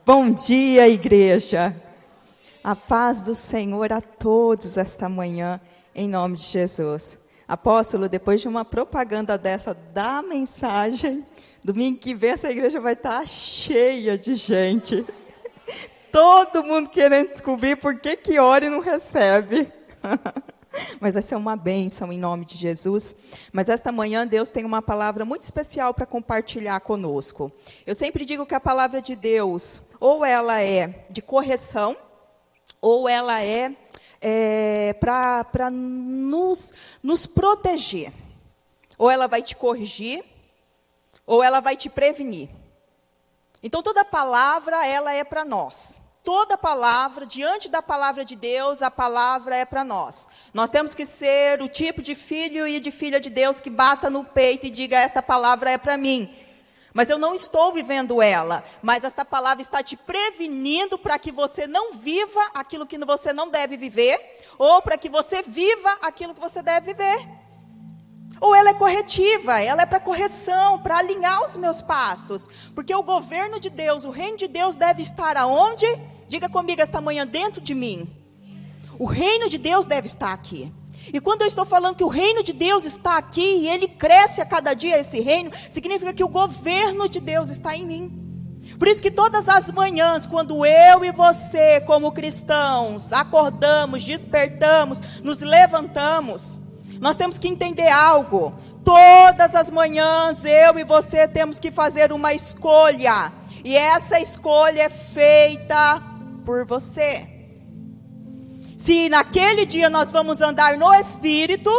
Bom dia, igreja. A paz do Senhor a todos esta manhã, em nome de Jesus. Apóstolo, depois de uma propaganda dessa da mensagem, domingo que vem essa igreja vai estar cheia de gente. Todo mundo querendo descobrir por que ora e não recebe. Mas vai ser uma bênção em nome de Jesus. Mas esta manhã Deus tem uma palavra muito especial para compartilhar conosco. Eu sempre digo que a palavra de Deus, ou ela é de correção, ou ela é para nos proteger. Ou ela vai te corrigir, ou ela vai te prevenir. Então toda palavra, ela é para nós. Toda palavra, diante da palavra de Deus, a palavra é para nós. Nós temos que ser o tipo de filho e de filha de Deus que bata no peito e diga, esta palavra é para mim. Mas eu não estou vivendo ela. Mas esta palavra está te prevenindo para que você não viva aquilo que você não deve viver, ou para que você viva aquilo que você deve viver. Ou ela é corretiva, ela é para correção, para alinhar os meus passos. Porque o governo de Deus, o reino de Deus deve estar aonde? Diga comigo esta manhã, dentro de mim. O reino de Deus deve estar aqui. E quando eu estou falando que o reino de Deus está aqui, e ele cresce a cada dia esse reino, significa que o governo de Deus está em mim. Por isso que todas as manhãs, quando eu e você, como cristãos, acordamos, despertamos, nos levantamos, nós temos que entender algo. Todas as manhãs, eu e você temos que fazer uma escolha. E essa escolha é feita por você. Se naquele dia nós vamos andar no Espírito,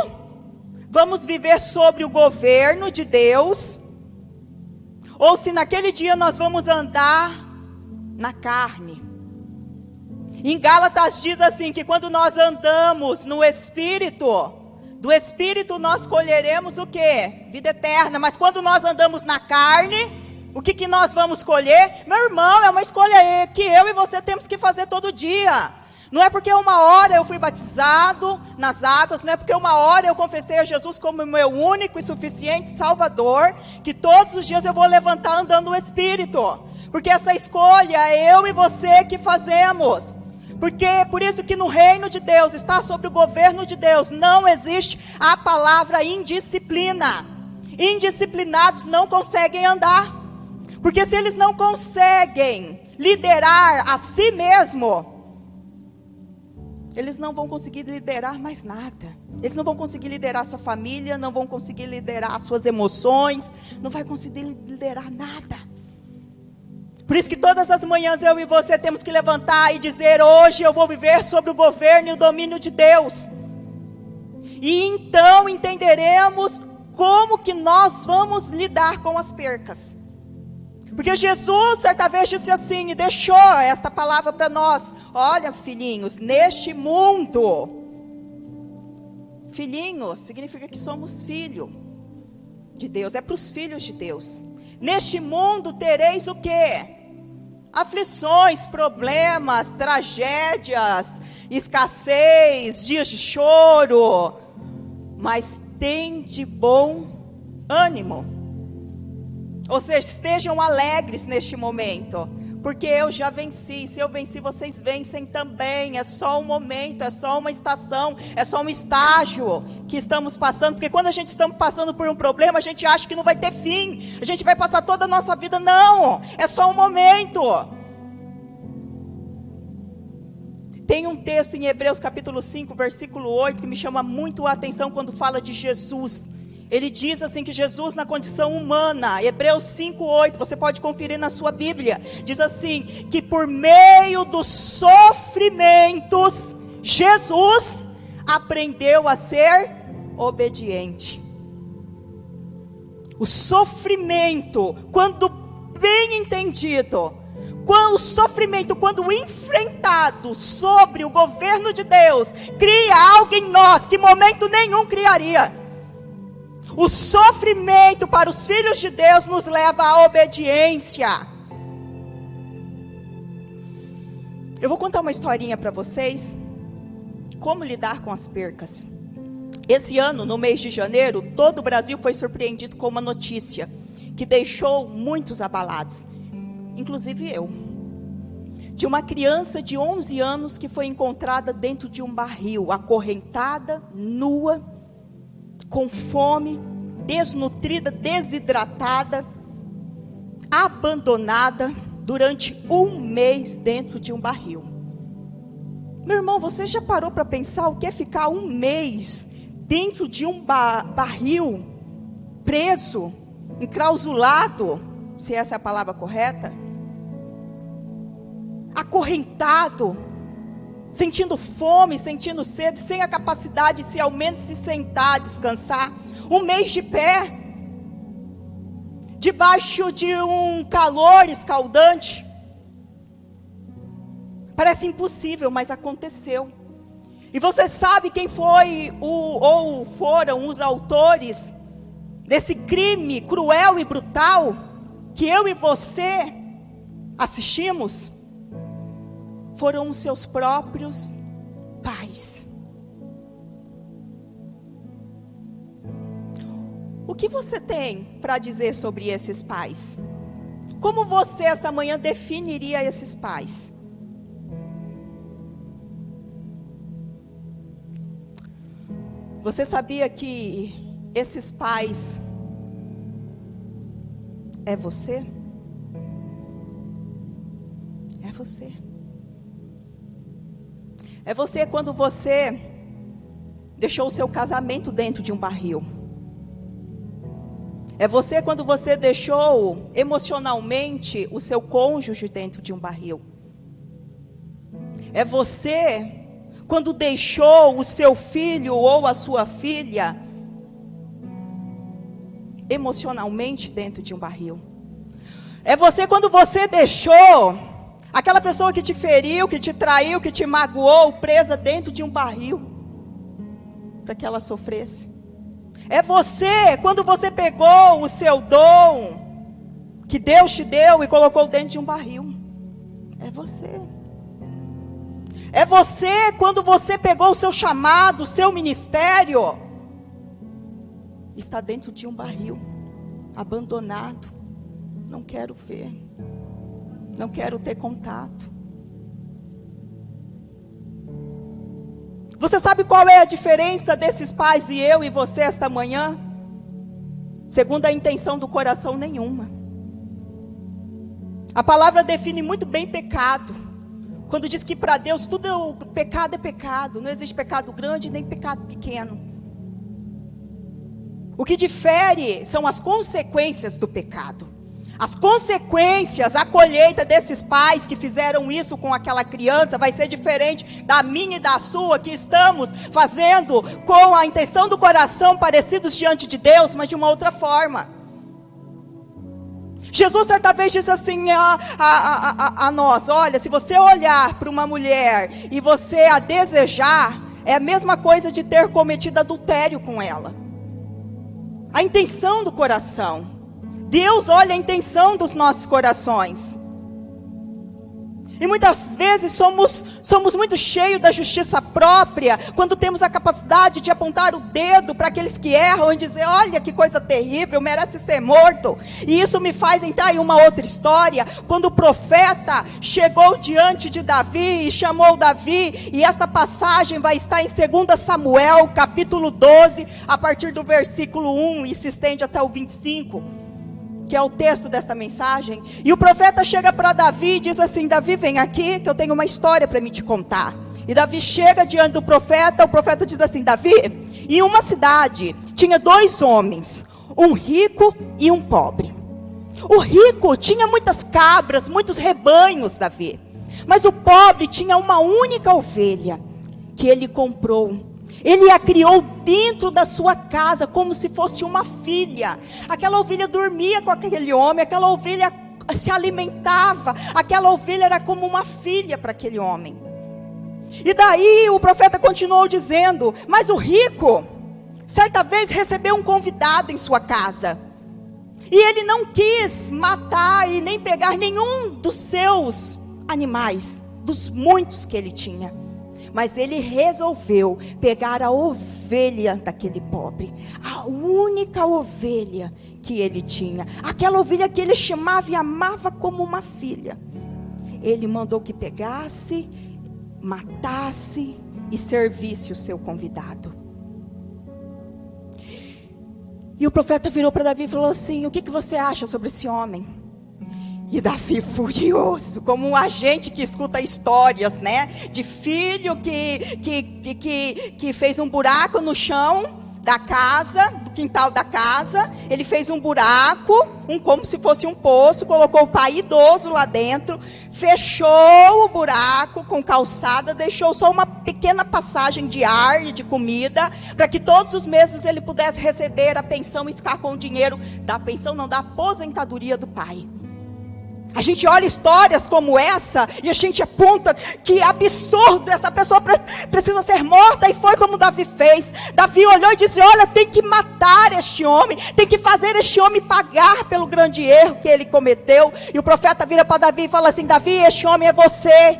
vamos viver sobre o governo de Deus, ou se naquele dia nós vamos andar na carne. Em Gálatas diz assim, que quando nós andamos no Espírito, do Espírito nós colheremos o quê? Vida eterna. Mas quando nós andamos na carne, o que nós vamos colher? Meu irmão, é uma escolha que eu e você temos que fazer todo dia. Não é porque uma hora eu fui batizado nas águas, não é porque uma hora eu confessei a Jesus como meu único e suficiente Salvador, que todos os dias eu vou levantar andando no Espírito. Porque essa escolha é eu e você que fazemos. Porque por isso que no reino de Deus, está sobre o governo de Deus, não existe a palavra indisciplina. Indisciplinados não conseguem andar. Porque se eles não conseguem liderar a si mesmo, eles não vão conseguir liderar mais nada. Eles não vão conseguir liderar a sua família, não vão conseguir liderar as suas emoções, não vai conseguir liderar nada. Por isso que todas as manhãs eu e você temos que levantar e dizer, hoje eu vou viver sobre o governo e o domínio de Deus. E então entenderemos como que nós vamos lidar com as percas. Porque Jesus certa vez disse assim, e deixou esta palavra para nós. Olha, filhinhos, neste mundo. Filhinhos significa que somos filho de Deus, é para os filhos de Deus. Neste mundo tereis o quê? Aflições, problemas, tragédias, escassez, dias de choro. Mas tende bom ânimo. Ou seja, estejam alegres neste momento, porque eu já venci. Se eu venci, vocês vencem também. É só um momento, é só uma estação, é só um estágio que estamos passando. Porque quando a gente está passando por um problema, a gente acha que não vai ter fim, a gente vai passar toda a nossa vida. Não, é só um momento. Tem um texto em Hebreus capítulo 5, versículo 8, que me chama muito a atenção quando fala de Jesus. Ele diz assim que Jesus na condição humana, Hebreus 5:8, você pode conferir na sua Bíblia, diz assim, que por meio dos sofrimentos, Jesus aprendeu a ser obediente. O sofrimento, quando bem entendido, o sofrimento, quando enfrentado sobre o governo de Deus, cria algo em nós que em momento nenhum criaria. O sofrimento para os filhos de Deus nos leva à obediência. Eu vou contar uma historinha para vocês. Como lidar com as percas. Esse ano, no mês de janeiro, todo o Brasil foi surpreendido com uma notícia que deixou muitos abalados, inclusive eu. de uma criança de 11 anos que foi encontrada dentro de um barril, acorrentada, nua, com fome, desnutrida, desidratada, abandonada durante um mês dentro de um barril. Meu irmão, você já parou para pensar o que é ficar um mês dentro de um barril, preso, enclausulado, se essa é a palavra correta? Acorrentado, sentindo fome, sentindo sede, sem a capacidade de se ao menos se sentar, descansar. Um mês de pé, debaixo de um calor escaldante. Parece impossível, mas aconteceu. E você sabe quem foi ou foram os autores desse crime cruel e brutal que eu e você assistimos? Foram os seus próprios pais. O que você tem para dizer sobre esses pais? Como você essa manhã definiria esses pais? Você sabia que esses pais é você? É você. É você quando você deixou o seu casamento dentro de um barril. É você quando você deixou emocionalmente o seu cônjuge dentro de um barril. É você quando deixou o seu filho ou a sua filha emocionalmente dentro de um barril. É você quando você deixou aquela pessoa que te feriu, que te traiu, que te magoou, presa dentro de um barril, para que ela sofresse. É você quando você pegou o seu dom, que Deus te deu e colocou dentro de um barril. É você. É você quando você pegou o seu chamado, o seu ministério, está dentro de um barril, abandonado. Não quero ver. Não quero ter contato. Você sabe qual é a diferença desses pais e eu e você esta manhã? Segundo a intenção do coração, nenhuma. A palavra define muito bem pecado. Quando diz que para Deus tudo pecado é pecado. Não existe pecado grande nem pecado pequeno. O que difere são as consequências do pecado. As consequências, a colheita desses pais que fizeram isso com aquela criança vai ser diferente da minha e da sua, que estamos fazendo com a intenção do coração parecidos diante de Deus, mas de uma outra forma. Jesus certa vez disse assim a nós: olha, se você olhar para uma mulher e você a desejar, é a mesma coisa de ter cometido adultério com ela. A intenção do coração. Deus olha a intenção dos nossos corações. E muitas vezes somos muito cheios da justiça própria, quando temos a capacidade de apontar o dedo para aqueles que erram e dizer: olha que coisa terrível, merece ser morto. E isso me faz entrar em uma outra história, quando o profeta chegou diante de Davi e chamou Davi, e esta passagem vai estar em 2 Samuel, capítulo 12, a partir do versículo 1, e se estende até o 25. Que é o texto desta mensagem. E o profeta chega para Davi e diz assim: Davi, vem aqui que eu tenho uma história para me te contar. E Davi chega diante do profeta. O profeta diz assim: Davi, em uma cidade tinha 2 homens, um rico e um pobre. O rico tinha muitas cabras, muitos rebanhos, Davi. Mas o pobre tinha uma única ovelha que ele comprou. Ele a criou dentro da sua casa como se fosse uma filha. Aquela ovelha dormia com aquele homem, aquela ovelha se alimentava, aquela ovelha era como uma filha para aquele homem. E daí o profeta continuou dizendo: mas o rico, certa vez recebeu um convidado em sua casa. E ele não quis matar e nem pegar nenhum dos seus animais, dos muitos que ele tinha. Mas ele resolveu pegar a ovelha daquele pobre, a única ovelha que ele tinha, aquela ovelha que ele chamava e amava como uma filha. ele mandou que pegasse, matasse e servisse o seu convidado. E o profeta virou para Davi e falou assim: o que você acha sobre esse homem? E Davi, furioso, como um agente que escuta histórias, né? De filho que fez um buraco no chão da casa, do quintal da casa. Ele fez um buraco, como se fosse um poço, colocou o pai idoso lá dentro, fechou o buraco com calçada, deixou só uma pequena passagem de ar e de comida, para que todos os meses ele pudesse receber a pensão e ficar com o dinheiro da pensão, não, da aposentadoria do pai. A gente olha histórias como essa e a gente aponta que absurdo, essa pessoa precisa ser morta, e foi como Davi fez. Davi olhou e disse: olha, tem que matar este homem, tem que fazer este homem pagar pelo grande erro que ele cometeu. E o profeta vira para Davi e fala assim: Davi, este homem é você.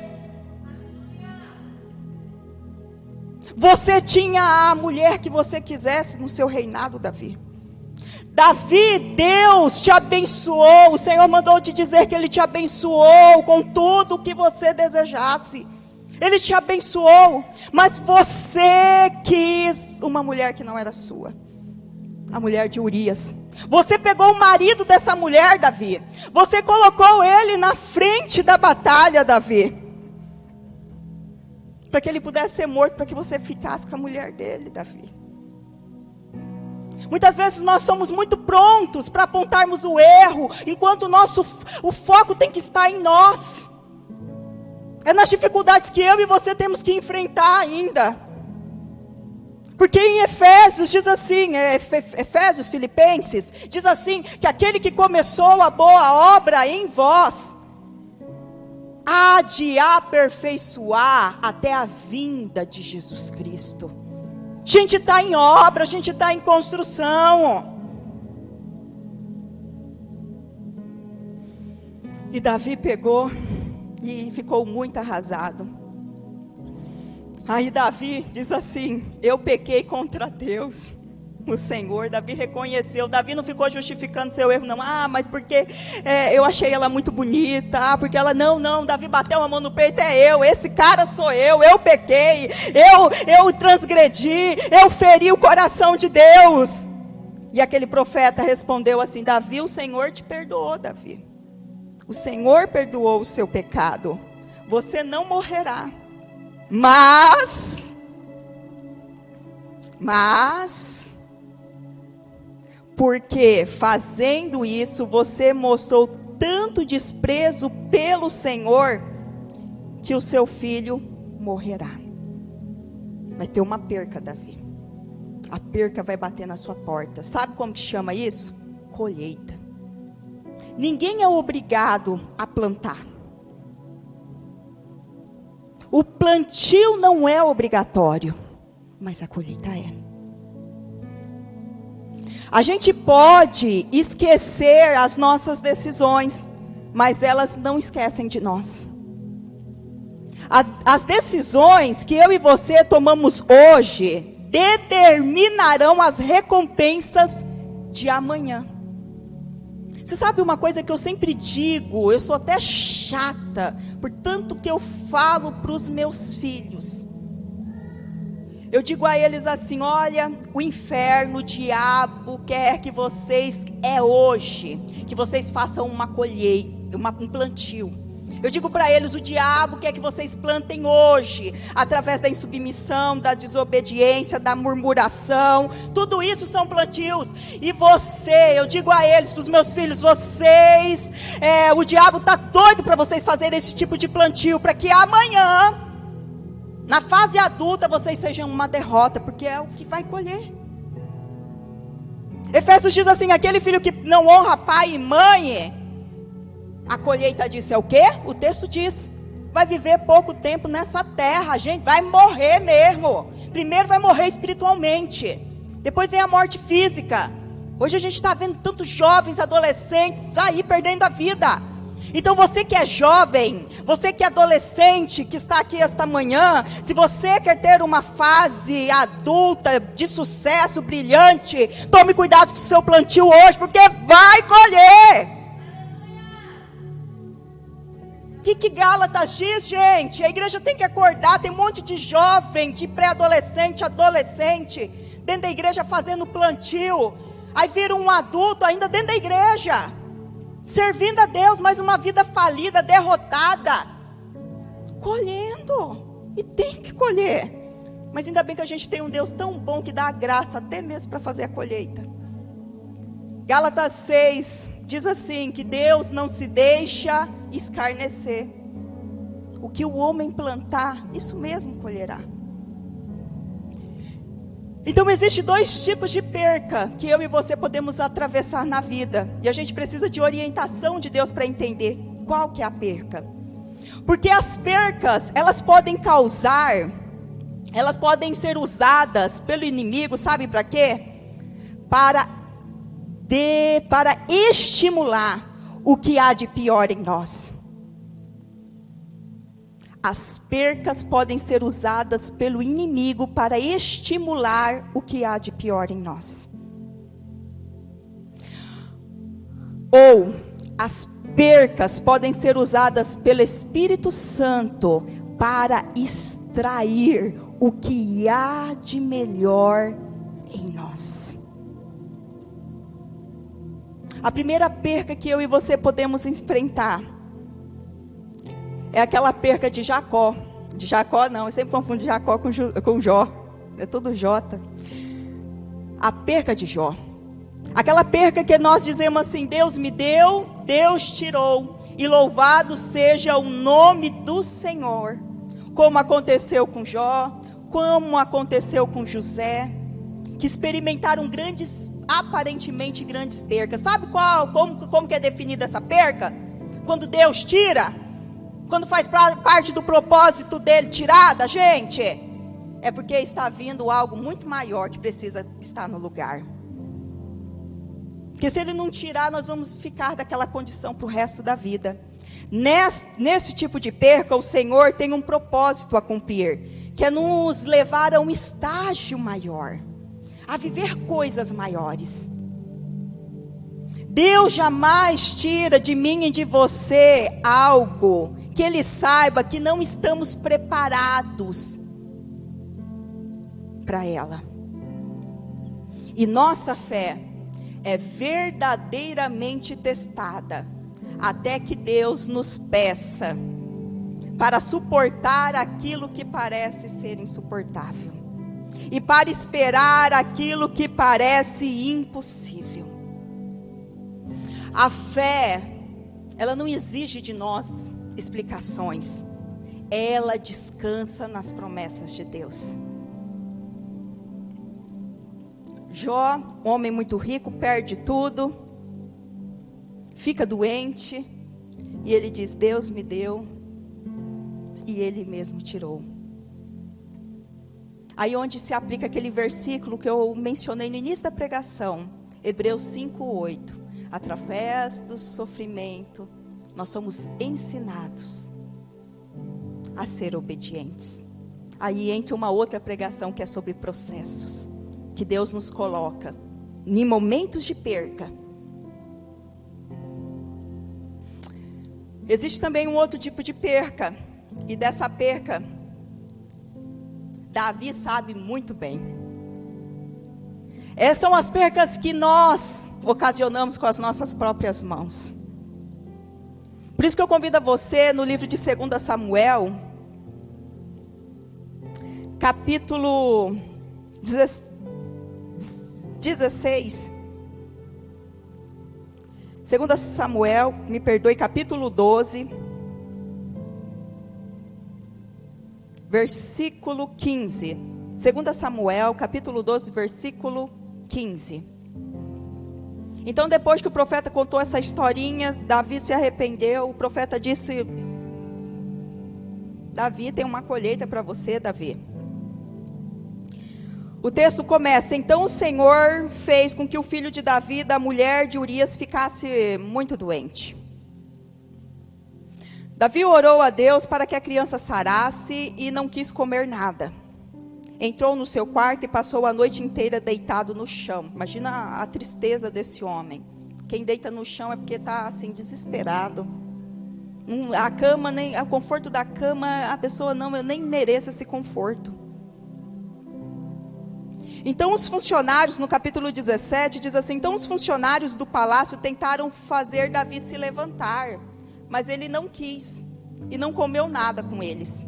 Você tinha a mulher que você quisesse no seu reinado, Davi. Davi, Deus te abençoou, o Senhor mandou te dizer que Ele te abençoou com tudo o que você desejasse. Ele te abençoou, mas você quis uma mulher que não era sua, a mulher de Urias. Você pegou o marido dessa mulher, Davi. Você colocou ele na frente da batalha, Davi, para que ele pudesse ser morto, para que você ficasse com a mulher dele, Davi. Muitas vezes nós somos muito prontos para apontarmos o erro, enquanto o foco tem que estar em nós. É nas dificuldades que eu e você temos que enfrentar ainda. Porque em Efésios diz assim, Efésios, Filipenses, diz assim, que aquele que começou a boa obra em vós, há de aperfeiçoar até a vinda de Jesus Cristo. A gente está em obra, a gente está em construção. E Davi pegou e ficou muito arrasado. Aí Davi diz assim: eu pequei contra Deus, o Senhor. Davi reconheceu. Davi não ficou justificando seu erro, não. Mas porque eu achei ela muito bonita. Porque ela, não. Davi bateu a mão no peito: esse cara sou eu pequei, eu transgredi, eu feri o coração de Deus. E aquele profeta respondeu assim: Davi, o Senhor te perdoou, Davi. O Senhor perdoou o seu pecado. Você não morrerá. Mas porque fazendo isso você mostrou tanto desprezo pelo Senhor, que o seu filho morrerá. Vai ter uma perca, Davi. A perca vai bater na sua porta. Sabe como que chama isso? Colheita. Ninguém é obrigado a plantar. O plantio não é obrigatório, mas a colheita é. A gente pode esquecer as nossas decisões, mas elas não esquecem de nós. As decisões que eu e você tomamos hoje determinarão as recompensas de amanhã. Você sabe uma coisa que eu sempre digo, eu sou até chata, por tanto que eu falo para os meus filhos. Eu digo a eles assim: olha, o inferno, o diabo quer que vocês, hoje, que vocês façam uma colheita, um plantio. Eu digo para eles: o diabo quer que vocês plantem hoje, através da insubmissão, da desobediência, da murmuração. Tudo isso são plantios. E eu digo a eles, para os meus filhos: o diabo está doido para vocês fazerem esse tipo de plantio, para que amanhã, na fase adulta, vocês sejam uma derrota, porque é o que vai colher. Efésios diz assim: aquele filho que não honra pai e mãe, a colheita disso é o quê? O texto diz: vai viver pouco tempo nessa terra. A gente vai morrer mesmo. Primeiro vai morrer espiritualmente, depois vem a morte física. Hoje a gente está vendo tantos jovens, adolescentes aí perdendo a vida. Então você que é jovem, você que é adolescente, que está aqui esta manhã, se você quer ter uma fase adulta de sucesso brilhante, tome cuidado com o seu plantio hoje, porque vai colher. que Gálatas diz, gente? A igreja tem que acordar, tem um monte de jovem, de pré-adolescente, adolescente, dentro da igreja fazendo plantio. Aí vira um adulto ainda dentro da igreja, servindo a Deus, mas uma vida falida, derrotada, colhendo, e tem que colher. Mas ainda bem que a gente tem um Deus tão bom que dá a graça até mesmo para fazer a colheita. Gálatas 6 diz assim, que Deus não se deixa escarnecer. O que o homem plantar, isso mesmo colherá. Então existem dois tipos de perca que eu e você podemos atravessar na vida. E a gente precisa de orientação de Deus para entender qual que é a perca. Porque as percas, elas podem ser usadas pelo inimigo, sabe para quê? Para estimular o que há de pior em nós. As percas podem ser usadas pelo inimigo para estimular o que há de pior em nós. Ou as percas podem ser usadas pelo Espírito Santo para extrair o que há de melhor em nós. A primeira perca que eu e você podemos enfrentar é aquela perca de Jacó. De Jacó não, eu sempre confundo Jacó com Jó. É tudo Jota. A perca de Jó. Aquela perca que nós dizemos assim, Deus me deu, Deus tirou. E louvado seja o nome do Senhor. Como aconteceu com Jó, como aconteceu com José, que experimentaram aparentemente grandes percas. Sabe como que é definida essa perca? Quando Deus tira, quando faz parte do propósito dele tirar da gente, é porque está vindo algo muito maior que precisa estar no lugar. Porque se ele não tirar, nós vamos ficar daquela condição para o resto da vida. Nesse tipo de perca, o Senhor tem um propósito a cumprir, que é nos levar a um estágio maior, a viver coisas maiores. Deus jamais tira de mim e de você algo que Ele saiba que não estamos preparados para ela. E nossa fé é verdadeiramente testada até que Deus nos peça para suportar aquilo que parece ser insuportável e para esperar aquilo que parece impossível. A fé, ela não exige de nós explicações, ela descansa nas promessas de Deus. Jó, um homem muito rico, perde tudo, fica doente, e ele diz, Deus me deu, e Ele mesmo tirou. Aí onde se aplica aquele versículo que eu mencionei no início da pregação, Hebreus 5:8, através do sofrimento, nós somos ensinados a ser obedientes. Aí entra uma outra pregação que é sobre processos, que Deus nos coloca em momentos de perca. Existe também um outro tipo de perca, e dessa perca, Davi sabe muito bem. Essas são as percas que nós ocasionamos com as nossas próprias mãos. Por isso que eu convido a você, no livro de 2 Samuel, capítulo 16, 2 Samuel, me perdoe, capítulo 12, versículo 15. 2 Samuel, capítulo 12, versículo 15. Então, depois que o profeta contou essa historinha, Davi se arrependeu. O profeta disse, Davi, tem uma colheita para você, Davi. O texto começa, então o Senhor fez com que o filho de Davi, da mulher de Urias, ficasse muito doente. Davi orou a Deus para que a criança sarasse e não quis comer nada. Entrou no seu quarto e passou a noite inteira deitado no chão. Imagina a tristeza desse homem. Quem deita no chão é porque está assim, desesperado. A cama, nem o conforto da cama, a pessoa não, eu nem mereço esse conforto. Então os funcionários, no capítulo 17, diz assim: então os funcionários do palácio tentaram fazer Davi se levantar, mas ele não quis, e não comeu nada com eles.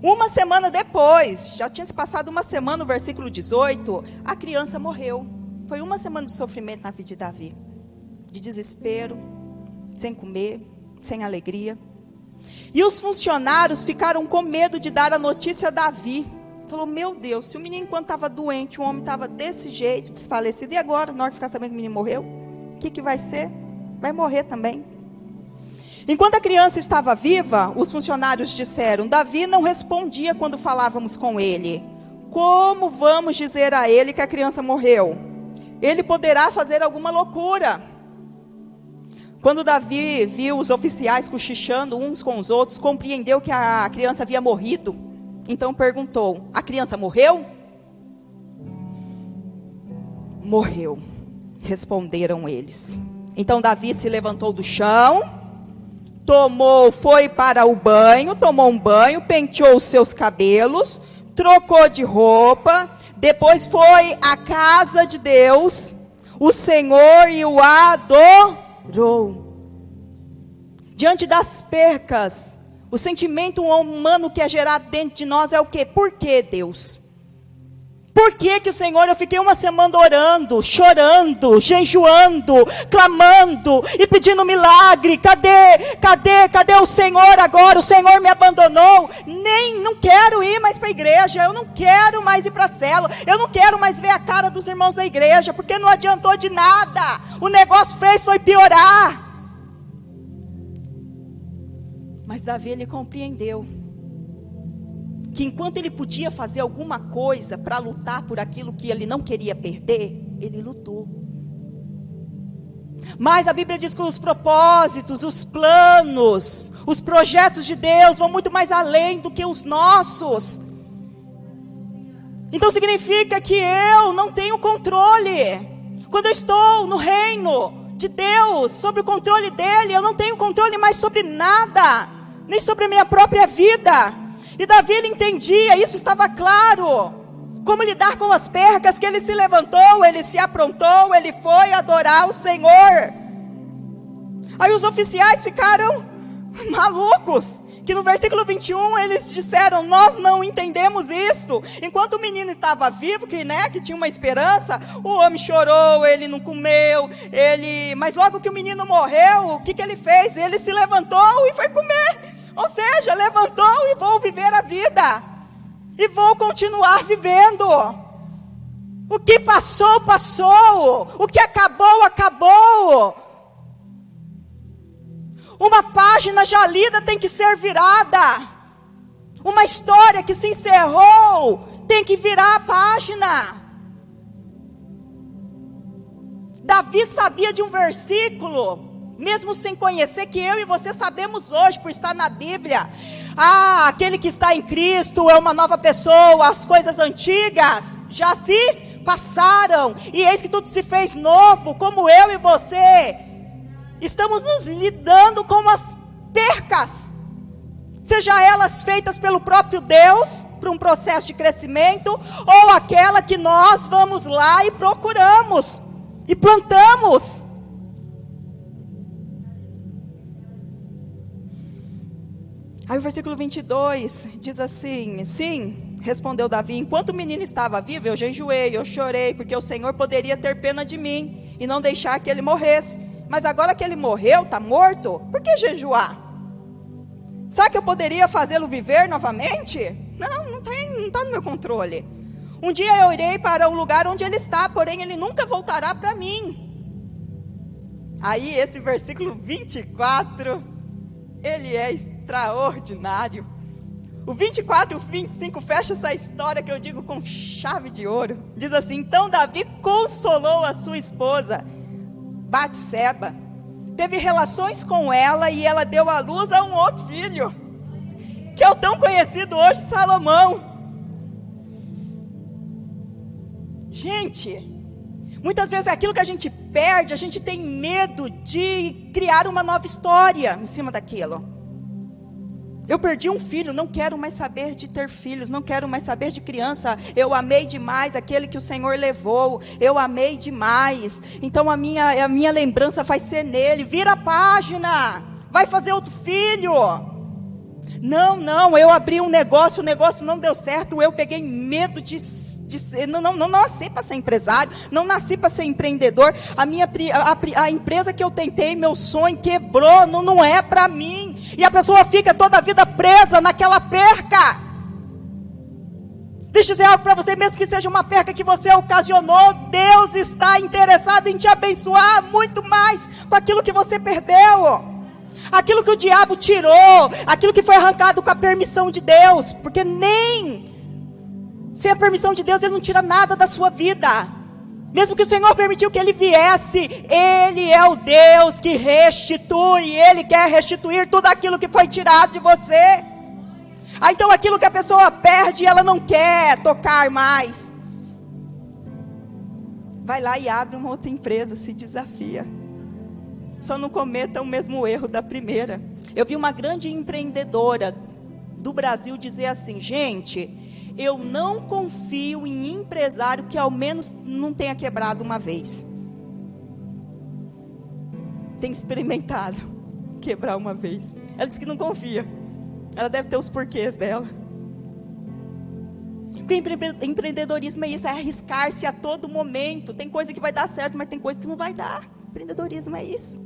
Uma semana depois, já tinha se passado uma semana, no versículo 18, a criança morreu. Foi uma semana de sofrimento na vida de Davi, de desespero, sem comer, sem alegria. E os funcionários ficaram com medo de dar a notícia a Davi. Falou: meu Deus, se o menino enquanto estava doente, o homem estava desse jeito, desfalecido, e agora, na hora de ficar sabendo que o menino morreu, o que vai ser? Vai morrer também. Enquanto a criança estava viva, os funcionários disseram: Davi não respondia quando falávamos com ele. Como vamos dizer a ele que a criança morreu? Ele poderá fazer alguma loucura. Quando Davi viu os oficiais cochichando uns com os outros, compreendeu que a criança havia morrido. Então perguntou: a criança morreu? Morreu, responderam eles. Então Davi se levantou do chão, foi para o banho, tomou um banho, penteou os seus cabelos, trocou de roupa, depois foi à casa de Deus, o Senhor, e o adorou. Diante das percas, o sentimento humano que é gerado dentro de nós é o quê? Por que Deus? Por que o Senhor, eu fiquei uma semana orando, chorando, jejuando, clamando e pedindo milagre? Cadê o Senhor agora? O Senhor me abandonou. Não quero ir mais para a igreja, eu não quero mais ir para a célula, eu não quero mais ver a cara dos irmãos da igreja, porque não adiantou de nada. O negócio foi piorar. Mas Davi, ele compreendeu que enquanto ele podia fazer alguma coisa para lutar por aquilo que ele não queria perder, ele lutou. Mas a Bíblia diz que os propósitos, os planos, os projetos de Deus vão muito mais além do que os nossos. Então significa que eu não tenho controle. Quando eu estou no reino de Deus, sob o controle dele, eu não tenho controle mais sobre nada, nem sobre a minha própria vida. E Davi, ele entendia, isso estava claro, como lidar com as percas, que ele se levantou, ele se aprontou, ele foi adorar o Senhor. Aí os oficiais ficaram malucos, que no versículo 21 eles disseram: nós não entendemos isso. Enquanto o menino estava vivo, que tinha uma esperança, o homem chorou, ele não comeu, mas logo que o menino morreu, o que ele fez? Ele se levantou e foi comer. Ou seja, levantou e vou viver a vida, e vou continuar vivendo. O que passou, passou. O que acabou, acabou. Uma página já lida tem que ser virada. Uma história que se encerrou tem que virar a página. Davi sabia de um versículo, mesmo sem conhecer, que eu e você sabemos hoje, por estar na Bíblia. Aquele que está em Cristo é uma nova pessoa, as coisas antigas já se passaram, e eis que tudo se fez novo. Como eu e você estamos nos lidando com as percas, seja elas feitas pelo próprio Deus, para um processo de crescimento, ou aquela que nós vamos lá e procuramos, e plantamos. Aí o versículo 22 diz assim: sim, respondeu Davi, enquanto o menino estava vivo, eu jejuei, eu chorei, porque o Senhor poderia ter pena de mim, e não deixar que ele morresse. Mas agora que ele morreu, está morto, por que jejuar? Será que eu poderia fazê-lo viver novamente? Não está no meu controle. Um dia eu irei para o lugar onde ele está, porém ele nunca voltará para mim. Aí esse versículo 24, ele é extraordinário. O 24 e o 25 fecha essa história que eu digo com chave de ouro. Diz assim: então Davi consolou a sua esposa Batseba, teve relações com ela, e ela deu à luz a um outro filho, que é o tão conhecido hoje Salomão. Gente, Muitas vezes aquilo que a gente perde, a gente tem medo de criar uma nova história em cima daquilo. Eu perdi um filho, não quero mais saber de ter filhos, não quero mais saber de criança. Eu amei demais aquele que o Senhor levou, eu amei demais. Então a minha lembrança vai ser nele. Vira a página, vai fazer outro filho. Não, eu abri um negócio, o negócio não deu certo, eu peguei medo de ser, não nasci para ser empresário, não nasci para ser empreendedor. A empresa que eu tentei, meu sonho quebrou, não é para mim. E a pessoa fica toda a vida presa naquela perca. Deixa eu dizer algo para você, mesmo que seja uma perca que você ocasionou, Deus está interessado em te abençoar muito mais com aquilo que você perdeu. Aquilo que o diabo tirou, aquilo que foi arrancado com a permissão de Deus, porque nem sem a permissão de Deus ele não tira nada da sua vida. Mesmo que o Senhor permitiu que ele viesse, Ele é o Deus que restitui, Ele quer restituir tudo aquilo que foi tirado de você. Então aquilo que a pessoa perde, ela não quer tocar mais. Vai lá e abre uma outra empresa, se desafia. Só não cometa o mesmo erro da primeira. Eu vi uma grande empreendedora do Brasil dizer assim: gente, eu não confio em empresário que ao menos não tenha quebrado uma vez. Tem experimentado quebrar uma vez. Ela disse que não confia. Ela deve ter os porquês dela. Porque empreendedorismo é isso, é arriscar-se a todo momento. Tem coisa que vai dar certo, mas tem coisa que não vai dar. Empreendedorismo é isso.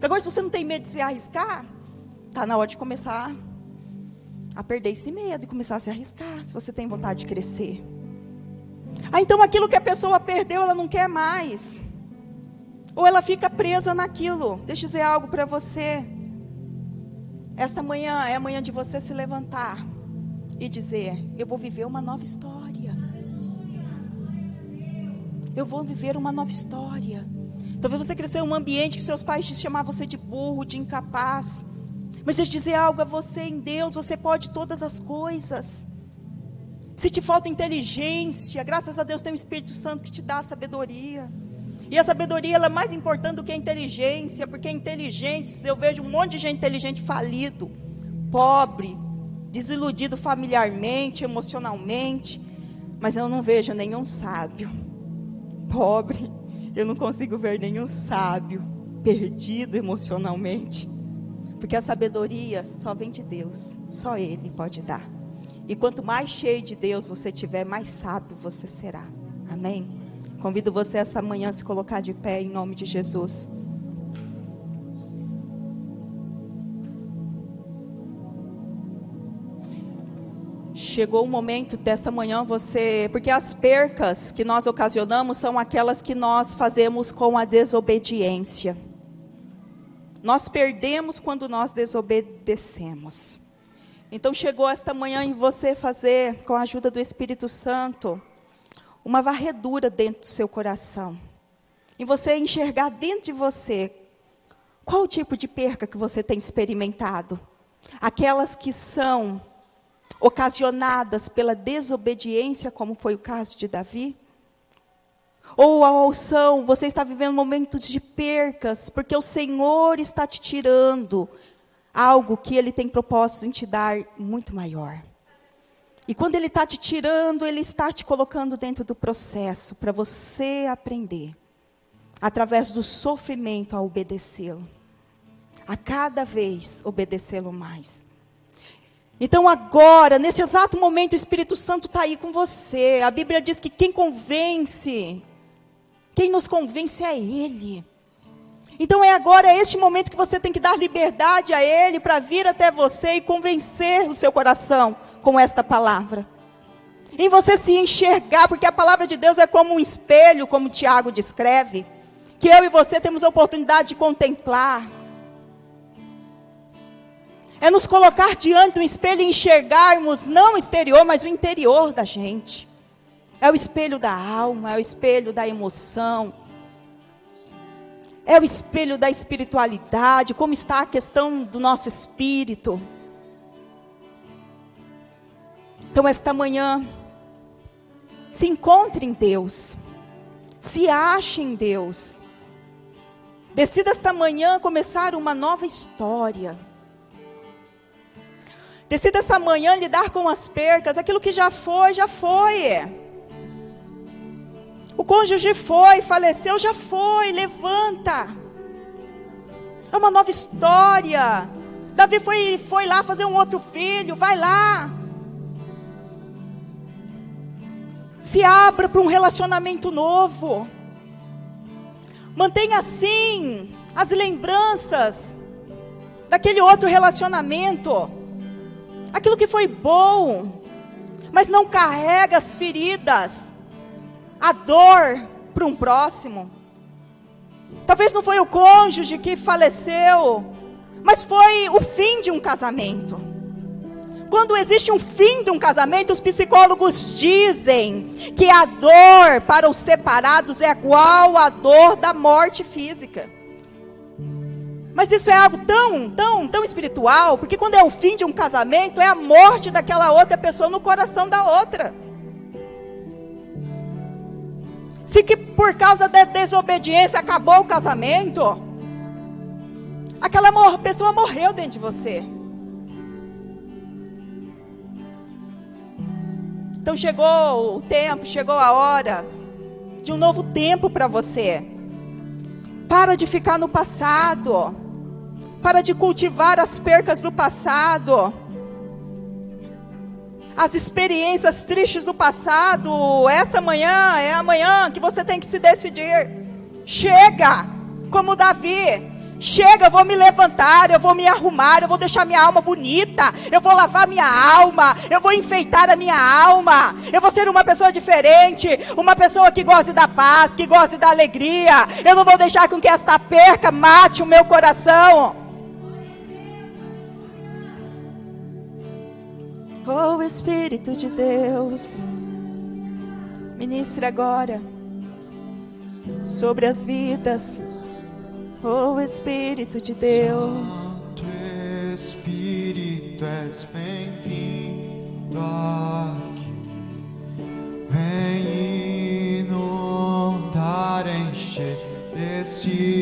Agora, se você não tem medo de se arriscar, está na hora de começar a perder esse medo e começar a se arriscar, se você tem vontade de crescer. Então aquilo que a pessoa perdeu, ela não quer mais. Ou ela fica presa naquilo. Deixa eu dizer algo para você. Esta manhã é a manhã de você se levantar e dizer: eu vou viver uma nova história. Eu vou viver uma nova história. Talvez você cresceu em um ambiente que seus pais te chamavam você de burro, de incapaz. Mas deixa eu dizer algo a você: em Deus você pode todas as coisas. Se te falta inteligência, graças a Deus tem o Espírito Santo que te dá a sabedoria. E a sabedoria ela é mais importante do que a inteligência, porque inteligentes, eu vejo um monte de gente inteligente falido, pobre, desiludido familiarmente, emocionalmente, mas eu não vejo nenhum sábio. Pobre, eu não consigo ver nenhum sábio perdido emocionalmente. Porque a sabedoria só vem de Deus, só Ele pode dar. E quanto mais cheio de Deus você tiver, mais sábio você será. Amém? Convido você essa manhã a se colocar de pé em nome de Jesus. Chegou o momento desta manhã porque as percas que nós ocasionamos são aquelas que nós fazemos com a desobediência. Nós perdemos quando nós desobedecemos. Então chegou esta manhã em você fazer, com a ajuda do Espírito Santo, uma varredura dentro do seu coração. Em você enxergar dentro de você, qual o tipo de perca que você tem experimentado? Aquelas que são ocasionadas pela desobediência, como foi o caso de Davi? Ou você está vivendo momentos de percas, porque o Senhor está te tirando algo que Ele tem propósito em te dar muito maior. E quando Ele está te tirando, Ele está te colocando dentro do processo, para você aprender, através do sofrimento, a obedecê-lo. A cada vez, obedecê-lo mais. Então agora, nesse exato momento, o Espírito Santo está aí com você. A Bíblia diz que quem nos convence é Ele. Então agora, é este momento que você tem que dar liberdade a Ele, para vir até você e convencer o seu coração com esta palavra. Em você se enxergar, porque a palavra de Deus é como um espelho, como Tiago descreve, que eu e você temos a oportunidade de contemplar. É nos colocar diante do espelho e enxergarmos, não o exterior, mas o interior da gente. É o espelho da alma, é o espelho da emoção. É o espelho da espiritualidade, como está a questão do nosso espírito. Então esta manhã, se encontre em Deus. Se ache em Deus. Decida esta manhã começar uma nova história. Decida esta manhã lidar com as percas. Aquilo que já foi, já foi. O cônjuge foi, faleceu, já foi. Levanta. É uma nova história. Davi foi lá fazer um outro filho. Vai lá. Se abra para um relacionamento novo. Mantenha assim as lembranças daquele outro relacionamento. Aquilo que foi bom. Mas não carrega as feridas, a dor para um próximo. Talvez não foi o cônjuge que faleceu, mas foi o fim de um casamento. Quando existe um fim de um casamento, os psicólogos dizem que a dor para os separados é igual à dor da morte física. Mas isso é algo tão espiritual, porque quando é o fim de um casamento, é a morte daquela outra pessoa no coração da outra. Se que por causa da desobediência acabou o casamento, aquela pessoa morreu dentro de você. Então chegou o tempo, chegou a hora de um novo tempo para você. Para de ficar no passado. Para de cultivar as percas do passado. As experiências tristes do passado. Essa manhã é a manhã que você tem que se decidir. Chega, como Davi. Chega, eu vou me levantar, eu vou me arrumar, eu vou deixar minha alma bonita, eu vou lavar minha alma, eu vou enfeitar a minha alma, eu vou ser uma pessoa diferente, uma pessoa que goste da paz, que goste da alegria. Eu não vou deixar com que esta perca mate o meu coração. Oh, Espírito de Deus, ministre agora sobre as vidas. Oh, Espírito de Deus, Santo Espírito, és bem-vindo aqui. Vem inundar, encher este